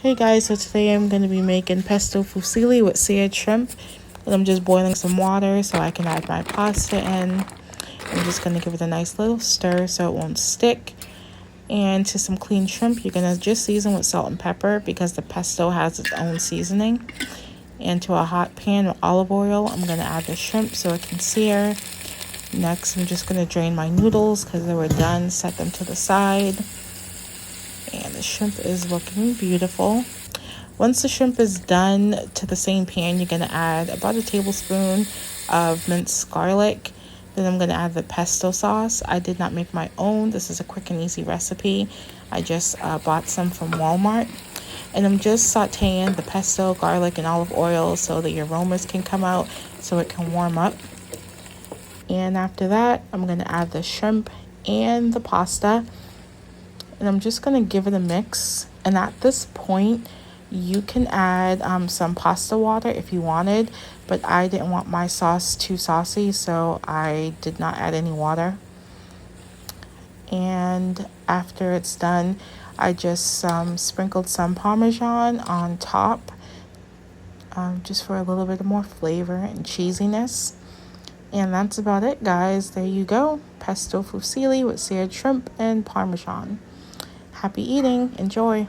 Hey guys, so today I'm going to be making pesto fusilli with seared shrimp. And I'm just boiling some water so I can add my pasta in. I'm just going to give it a nice little stir so it won't stick. And to some clean shrimp, you're going to just season with salt and pepper because the pesto has its own seasoning. And to a hot pan with olive oil, I'm going to add the shrimp so it can sear. Next, I'm just going to drain my noodles because they were done, set them to the side. And the shrimp is looking beautiful. Once the shrimp is done, to the same pan, you're going to add about a tablespoon of minced garlic. Then I'm going to add the pesto sauce. I did not make my own. This is a quick and easy recipe. I just bought some from Walmart. And I'm just sauteing the pesto, garlic, and olive oil so the aromas can come out so it can warm up. And after that, I'm going to add the shrimp and the pasta. And I'm just going to give it a mix. And at this point, you can add some pasta water if you wanted, but I didn't want my sauce too saucy, so I did not add any water. And after it's done, I just sprinkled some Parmesan on top, just for a little bit more flavor and cheesiness. And that's about it, guys. There you go. Pesto fusilli with seared shrimp and Parmesan. Happy eating. Enjoy.